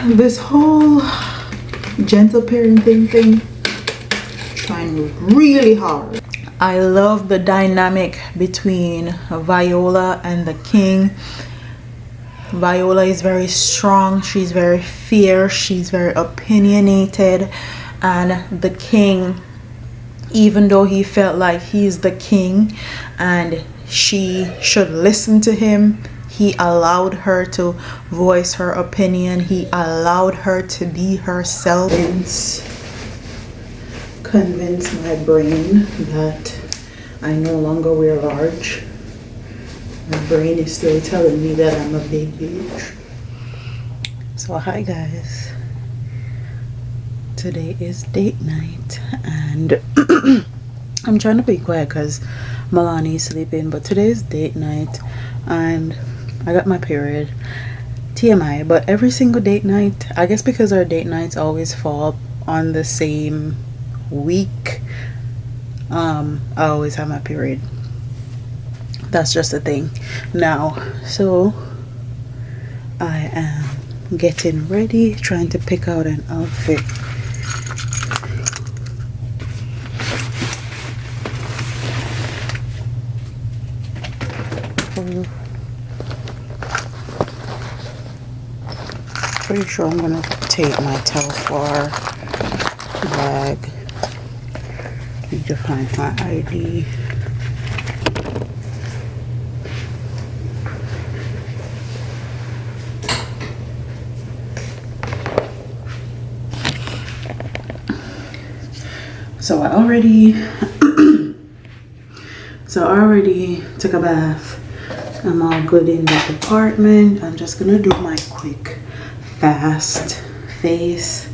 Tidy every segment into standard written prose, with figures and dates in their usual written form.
This whole gentle parenting thing, trying really hard. I love the dynamic between Viola and the king. Viola is very strong, she's very fierce, she's very opinionated, and the king, even though he felt like he's the king and she should listen to him, he allowed her to voice her opinion. He allowed her to be herself. Convince my brain that I no longer wear large. My brain is still telling me that I'm a big bitch. So hi guys. Today is date night and I'm trying to be quiet because Milani is sleeping, but today is date night and I got my period. TMI, but every single date night, I guess because our date nights always fall on the same week, I always have my period. That's just a thing now. So I am getting ready, trying to pick out an outfit. Pretty sure I'm gonna take my Telfar bag. Need to find my ID. So I already took a bath. I'm all good in the apartment. I'm just gonna do my quick fast face.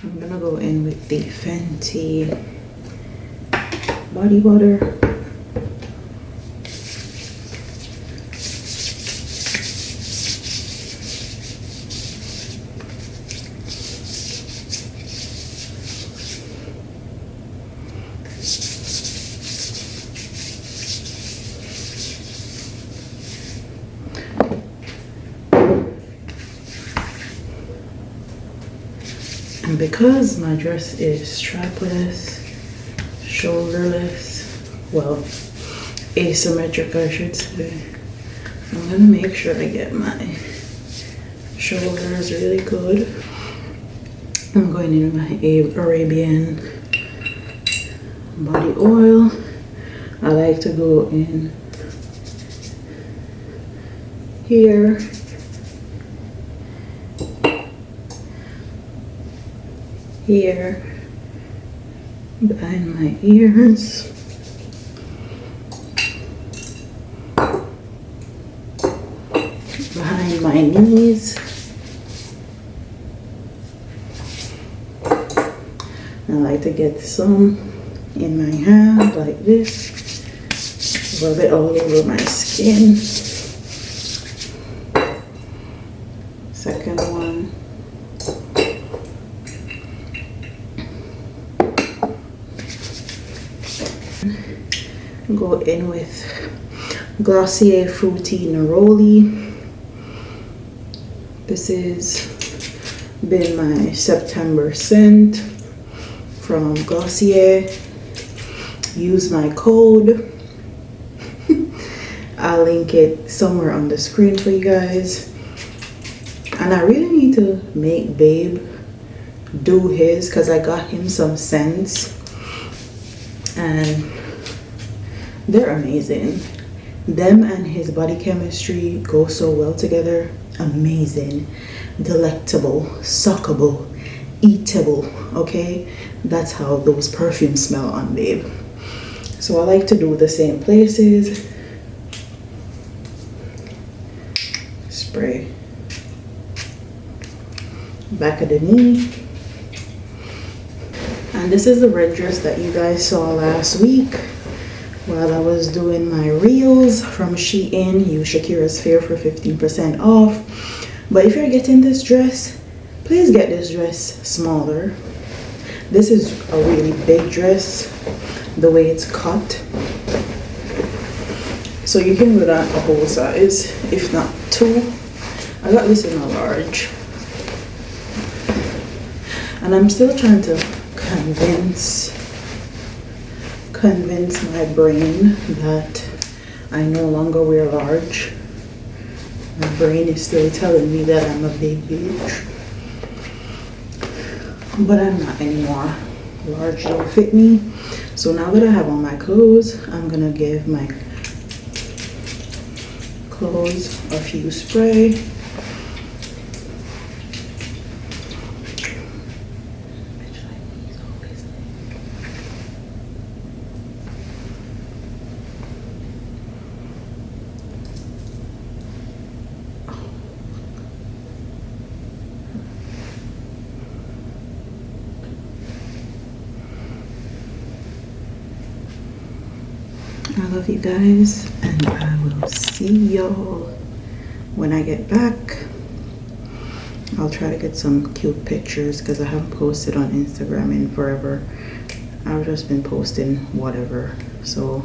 I'm gonna go in with the Fenty body butter. And because my dress is strapless, shoulderless, well, asymmetric I should say, I'm gonna make sure I get my shoulders really good. I'm going in with my Arabian body oil. I like to go in here, here, behind my ears, behind my knees, I like to get some in my hand like this, rub it all over my skin. Second one. Go in with Glossier Fruity Neroli. This has been my September scent from Glossier. Use my code. I'll link it somewhere on the screen for you guys. And I really need to make Babe do his, because I got him some scents and they're amazing. Them and his body chemistry go so well together. Amazing, delectable, suckable, eatable. Okay, that's how those perfumes smell on Babe. So I like to do the same places. Spray back of the knee. And this is the red dress that you guys saw last week while I was doing my reels from Shein. Use Shakira's Fair for 15% off. But if you're getting this dress, please get this dress smaller. This is a really big dress, the way it's cut. So you can go that a whole size, if not two. I got this in a large. And I'm still trying to convince my brain that I no longer wear large. My brain is still telling me that I'm a big bitch, but I'm not anymore. Large don't fit me. So now that I have all my clothes, I'm gonna give my clothes a few spray. I love you guys, and I will see y'all when I get back. I'll try to get some cute pictures because I haven't posted on Instagram in forever. I've just been posting whatever, so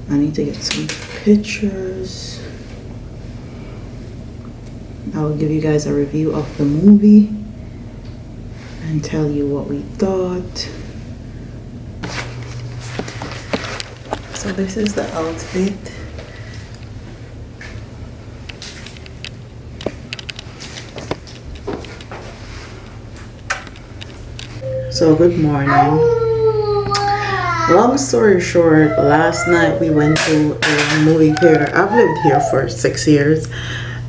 I need to get some pictures. I'll give you guys a review of the movie and tell you what we thought. So this is the outfit. So good morning. Long story short, last night we went to a movie theater. I've lived here for 6 years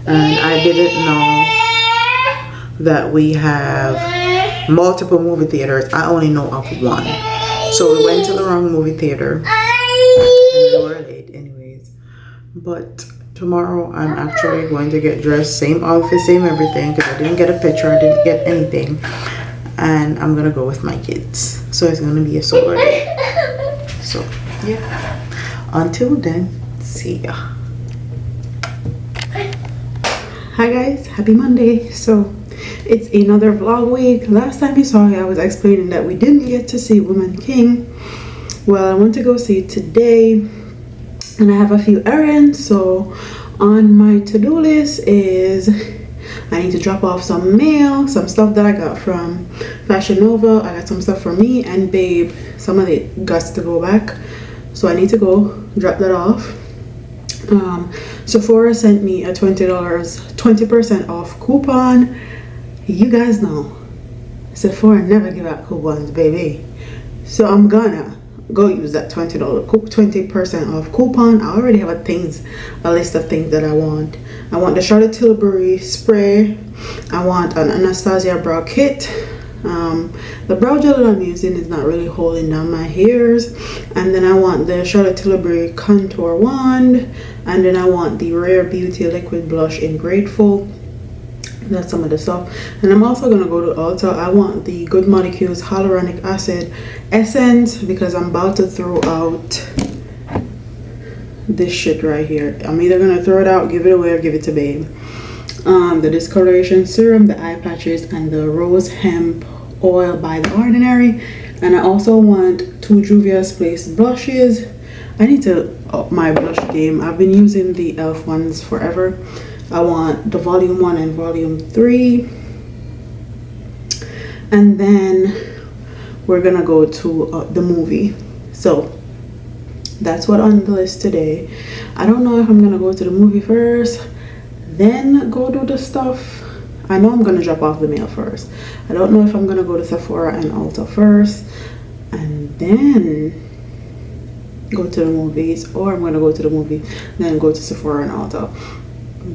and I didn't know that we have multiple movie theaters. I only know of one. So we went to the wrong movie theater. And we were late anyways. But tomorrow I'm actually going to get dressed, same outfit, same everything, because I didn't get a picture, I didn't get anything. And I'm gonna go with my kids. So it's gonna be a solo day. So yeah. Until then, see ya. Hi guys, happy Monday. So it's another vlog week. Last time you saw me, I was explaining that we didn't get to see Woman King. Well, I want to go see it today, and I have a few errands. So on my to-do list is I need to drop off some mail, some stuff that I got from Fashion Nova. I got some stuff for me and Babe. Some of it got to go back, so I need to go drop that off. Sephora sent me a $20 off coupon. You guys know Sephora never give out coupons, baby, so I'm gonna go use that $20% off coupon. I already have a list of things that I want. I want the Charlotte Tilbury spray. I want an Anastasia brow kit. The brow gel that I'm using is not really holding down my hairs. And then I want the Charlotte Tilbury contour wand. And then I want the Rare Beauty liquid blush in Grateful. That's some of the stuff. And I'm also gonna go to Ulta. I want the Good Molecules Hyaluronic Acid Essence because I'm about to throw out this shit right here. I'm either gonna throw it out, give it away, or give it to babe. The discoloration serum, the eye patches, and the rose hemp oil by The Ordinary. And I also want 2 Juvia's Place blushes. I need to up my blush game. I've been using the e.l.f. ones forever. I want the volume 1 and volume 3. And then we're gonna go to the movie. So that's what on the list today. I don't know if I'm gonna go to the movie first, then go do the stuff. I know I'm gonna drop off the mail first. I don't know if I'm gonna go to Sephora and Ulta first and then go to the movies, or I'm gonna go to the movie then go to Sephora and Ulta.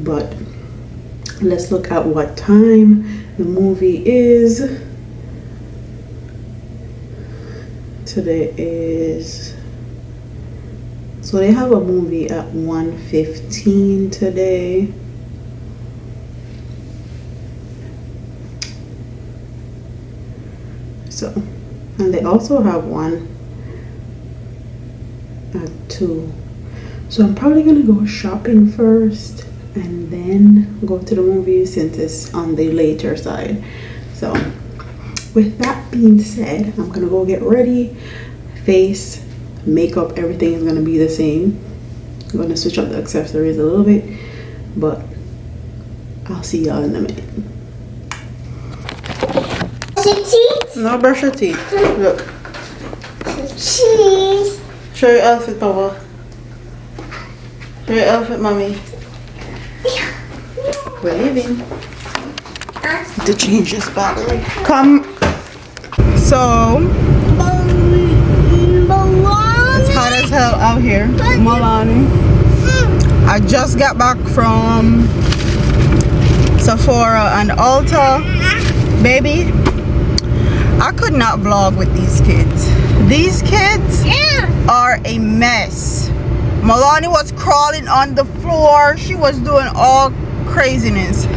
But let's look at what time the movie is. Today is, so they have a movie at 1:15 today. So, and they also have one at 2. So I'm probably gonna go shopping first and then go to the movies since it's on the later side. So with that being said, I'm gonna go get ready. Face, makeup, everything is gonna be the same. I'm gonna switch up the accessories a little bit, but I'll see y'all in a minute. No, brush your teeth. Look. Cheese. Show your outfit, Papa. Show your outfit, Mommy. We're leaving. To change this battery. Come. So, it's hot as hell out here. Milani. I just got back from Sephora and Ulta. Baby, I could not vlog with these kids. These kids are a mess. Milani was crawling on the floor. She was doing all craziness.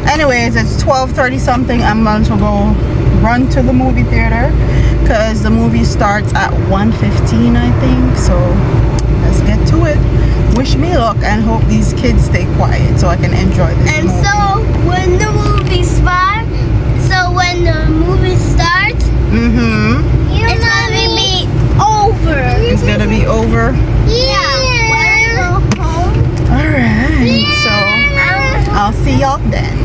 Anyways, it's 12:30 something. I'm going to go run to the movie theater because the movie starts at 1:15, I think. So let's get to it. Wish me luck and hope these kids stay quiet so I can enjoy this And movie. so when the movie starts, it's gonna be over. It's gonna be over. Yeah. When I go home. Alright, so I'll see y'all then.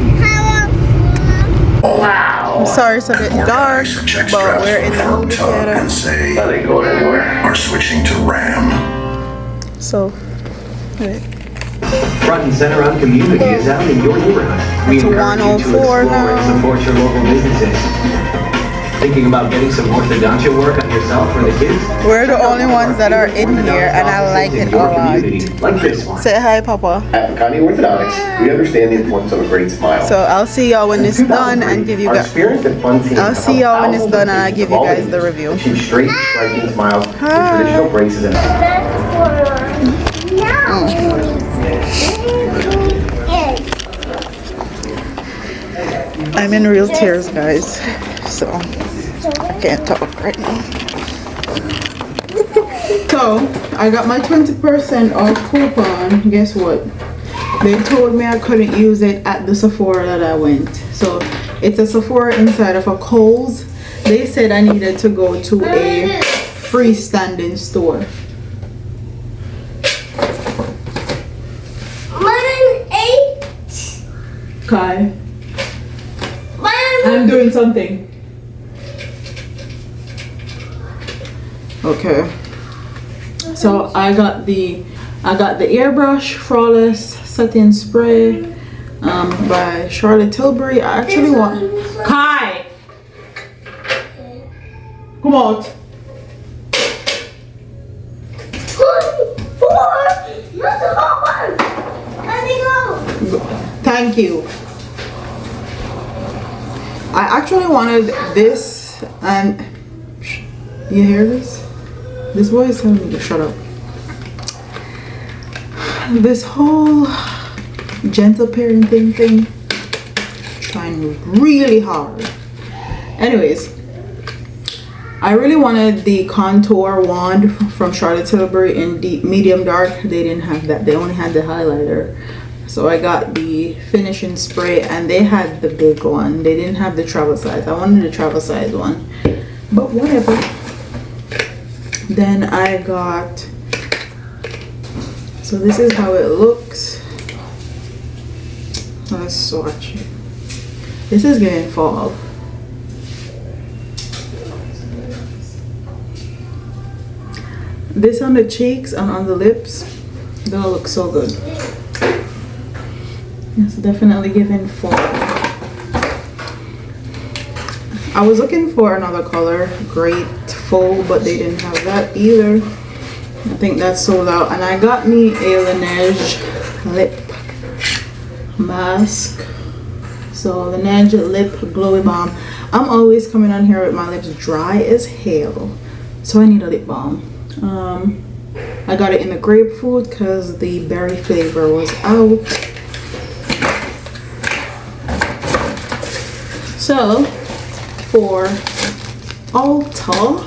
Wow. I'm sorry it's a bit dark, but we're in the movie theater. And say, That ain't going anywhere. are switching to RAM. So, wait. Front and center on community is out in your neighborhood. We It's encourage you to 104 explore now. and support your local businesses. Thinking about getting some orthodontia work on yourself or the kids? We're the only ones that are in here, and I like it a lot. Like this one. Say hi, Papa. At Makani Orthodontics, we understand the importance of a great smile. So I'll see y'all when it's done and give you Our guys. experienced and fun team I'll see y'all when it's done and I'll give you guys the review. Achieve straight, striking smiles with Hi. traditional braces and I'm in real tears, guys. So I can't talk right now. So I got my 20% off coupon. Guess what? They told me I couldn't use it at the Sephora that I went. So it's a Sephora inside of a Kohl's. They said I needed to go to a freestanding store. Kai, I'm doing something. Okay. So I got the airbrush flawless satin spray by Charlotte Tilbury. I actually want Kai. Come out. 24. Not the whole one. Let me go. Thank you. I actually wanted this, and you hear this? This boy is telling me to shut up. This whole gentle parenting thing, trying really hard. Anyways, I really wanted the contour wand from Charlotte Tilbury in deep medium dark. They didn't have that. They only had the highlighter. So I got the finishing spray, and they had the big one. They didn't have the travel size. I wanted the travel size one, but whatever. Then I got, so this is how it looks. Let's swatch it. This is getting fall. This on the cheeks and on the lips, they'll look so good. It's definitely giving fall. I was looking for another color, grateful, but they didn't have that either. I think that's sold out. And I got me a Laneige lip mask. So Laneige lip glowy balm. I'm always coming on here with my lips dry as hell, so I need a lip balm. I got it in the grapefruit because the berry flavor was out. So for Ulta,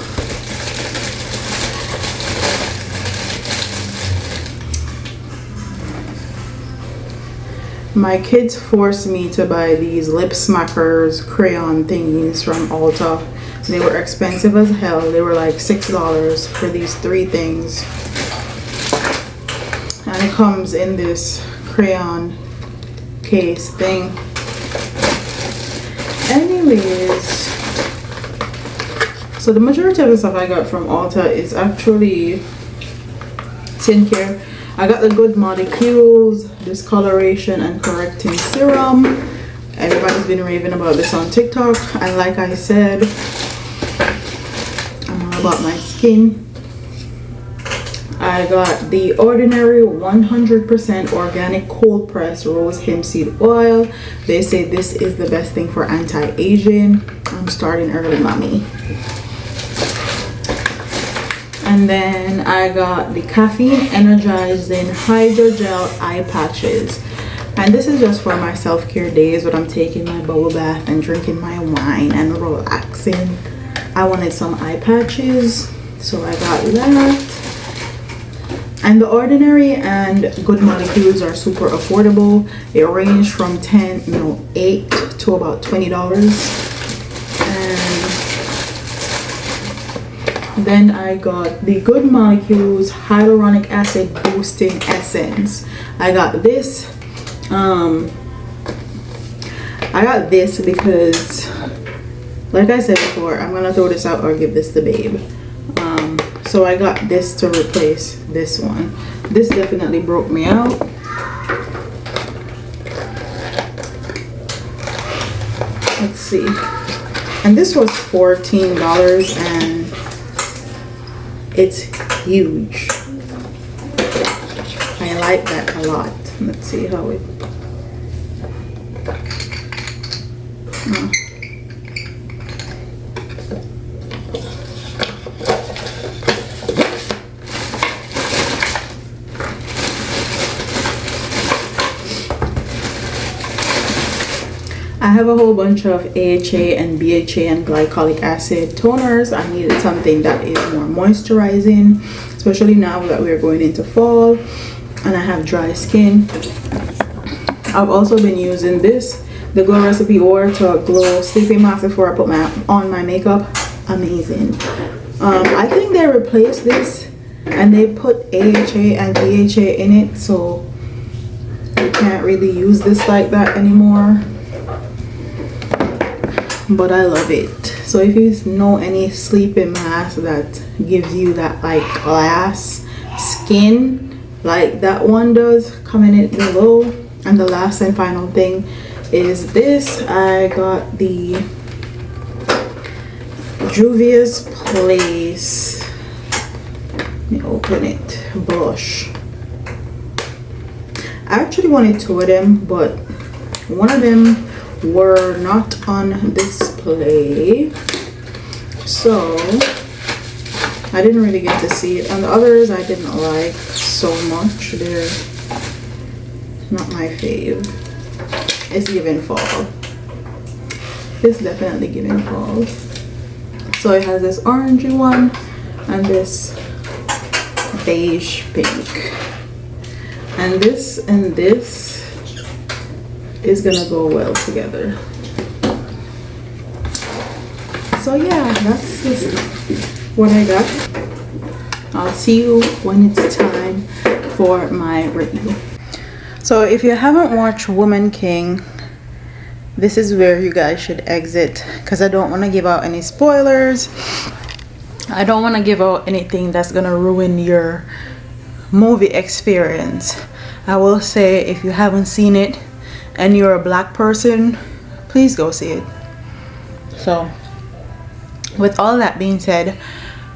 my kids forced me to buy these lip smackers crayon thingies from Ulta. They were expensive as hell. They were like $6 for these 3 things. And it comes in this crayon case thing. Anyways, so the majority of the stuff I got from Ulta is actually skincare. I got the Good Molecules Discoloration and Correcting Serum. Everybody's been raving about this on TikTok, and like I said, I'm all about my skin. I got the Ordinary 100% organic cold pressed rose hemp seed oil. They say this is the best thing for anti-aging. I'm starting early, mommy. And then I got the Caffeine Energizing Hydrogel Eye Patches. And this is just for my self-care days when I'm taking my bubble bath and drinking my wine and relaxing. I wanted some eye patches, so I got that. And the Ordinary and Good Molecules are super affordable. It ranged from $8 to about $20. And then I got the Good Molecules Hyaluronic Acid Boosting Essence. I got this. I got this because, like I said before, I'm gonna throw this out or give this to babe. So I got this to replace this one. This definitely broke me out. Let's see. And this was $14 and it's huge. I like that a lot. Let's see how it... I have a whole bunch of AHA and BHA and glycolic acid toners. I needed something that is more moisturizing, especially now that we're going into fall and I have dry skin. I've also been using this, the Glow Recipe Water Glow Sleeping Mask before I put on my makeup. Amazing. I think they replaced this and they put AHA and BHA in it, so you can't really use this like that anymore. But I love it. So if you know any sleeping mask that gives you that like glass skin like that one does, comment it below. And the last and final thing is this. I got the Juvia's Place, let me open it, blush. I actually wanted 2 of them, but one of them were not on display, so I didn't really get to see it, and the others I didn't like so much. They're not my fave. It's giving fall. It's definitely giving fall. So it has this orangey one and this beige pink, and this is gonna go well together. So yeah, that's just what I got. I'll see you when it's time for my review. So if you haven't watched Woman King, this is where you guys should exit, because I don't want to give out any spoilers. I don't want to give out anything that's gonna ruin your movie experience. I will say, if you haven't seen it and you're a black person, please go see it. So with all that being said,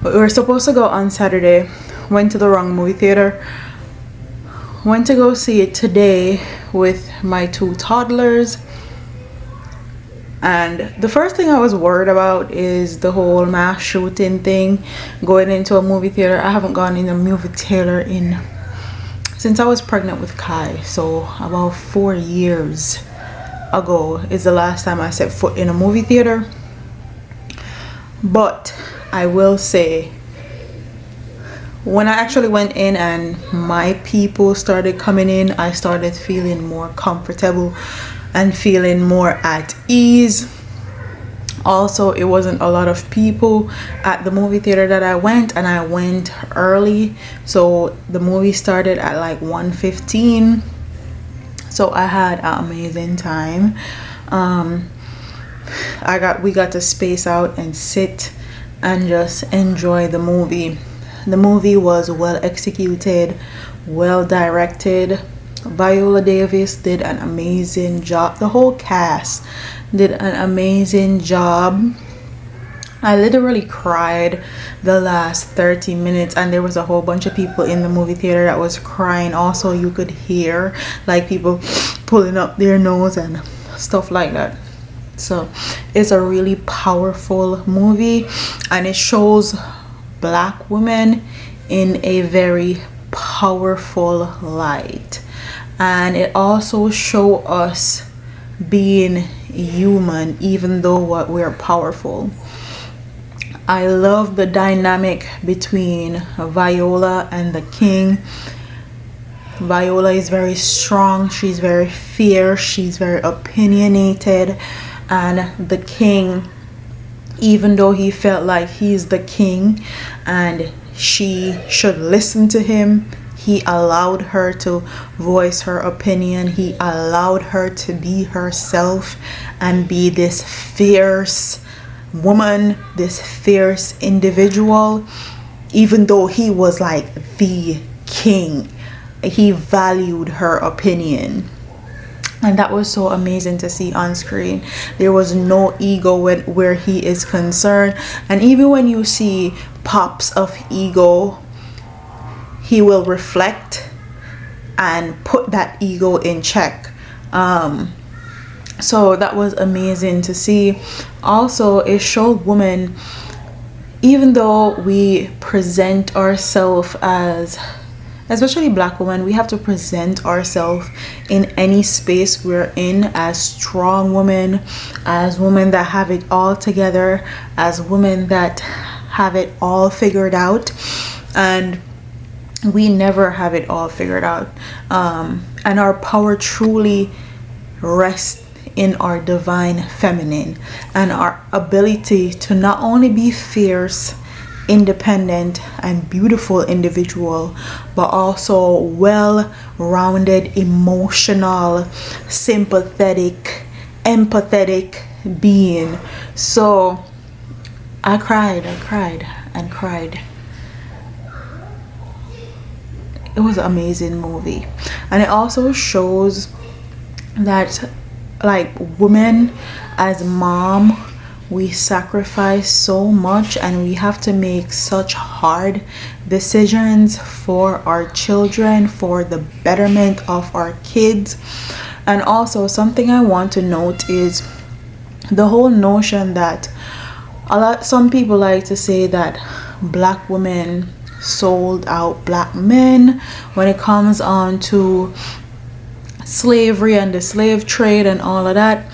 we were supposed to go on Saturday, went to the wrong movie theater. Went to go see it today with my 2 toddlers, and the first thing I was worried about is the whole mass shooting thing, going into a movie theater. I haven't gone in a movie theater since I was pregnant with Kai, so about 4 years ago is the last time I set foot in a movie theater. But I will say, when I actually went in and my people started coming in, I started feeling more comfortable and feeling more at ease. Also, it wasn't a lot of people at the movie theater that I went, and I went early, so the movie started at like 1:15. So I had an amazing time. We got to space out and sit and just enjoy the movie. The movie was well executed, well directed. Viola Davis did an amazing job. The whole cast did an amazing job. I literally cried the last 30 minutes, and there was a whole bunch of people in the movie theater that was crying. Also, you could hear like people pulling up their nose and stuff like that. So it's a really powerful movie, and it shows black women in a very powerful light, and it also show us being human even though what we're powerful. I love the dynamic between Viola and the king. Viola is very strong, she's very fierce, she's very opinionated, and the king, even though he felt like he's the king and she should listen to him, he allowed her to voice her opinion. He allowed her to be herself and be this fierce woman, this fierce individual. Even though he was like the king, he valued her opinion. And that was so amazing to see on screen. There was no ego where he is concerned. And even when you see pops of ego, he will reflect and put that ego in check. So that was amazing to see. Also, it showed women, even though we present ourselves as, especially black women, we have to present ourselves in any space we're in as strong women, as women that have it all together, as women that have it all figured out. And we never have it all figured out. And our power truly rests in our divine feminine and our ability to not only be fierce, independent and beautiful individual, but also well-rounded, emotional, sympathetic, empathetic being. So I cried and cried. It was an amazing movie. And it also shows that, like, women as mom, we sacrifice so much and we have to make such hard decisions for our children, for the betterment of our kids. And also, something I want to note is the whole notion that some people like to say that black women sold out black men when it comes on to slavery and the slave trade and all of that.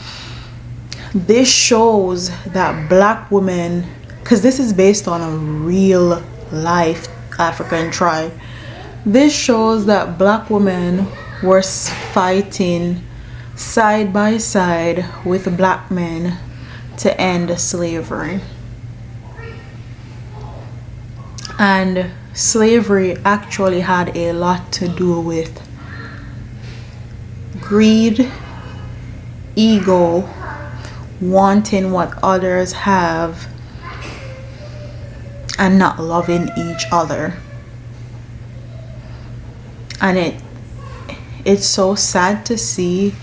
this shows that black women, because this is based on a real life African tribe, this shows that black women were fighting side by side with black men to end slavery. And slavery actually had a lot to do with greed, ego, wanting what others have, and not loving each other. And it's so sad to see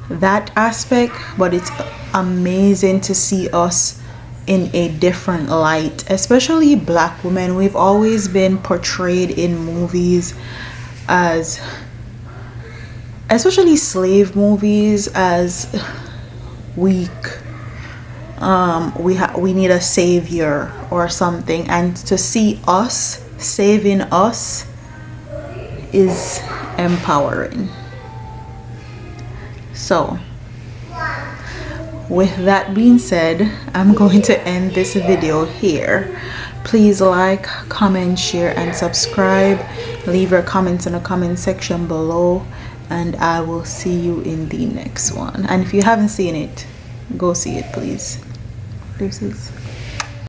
that aspect, but it's amazing to see us in a different light, especially black women. We've always been portrayed in movies as, especially slave movies, as weak. We need a savior or something, and to see us saving us is empowering. So with that being said, I'm going to end this video here. Please like, comment, share, and subscribe. Leave your comments in the comment section below, and I will see you in the next one. And if you haven't seen it, go see it, please. Deuces.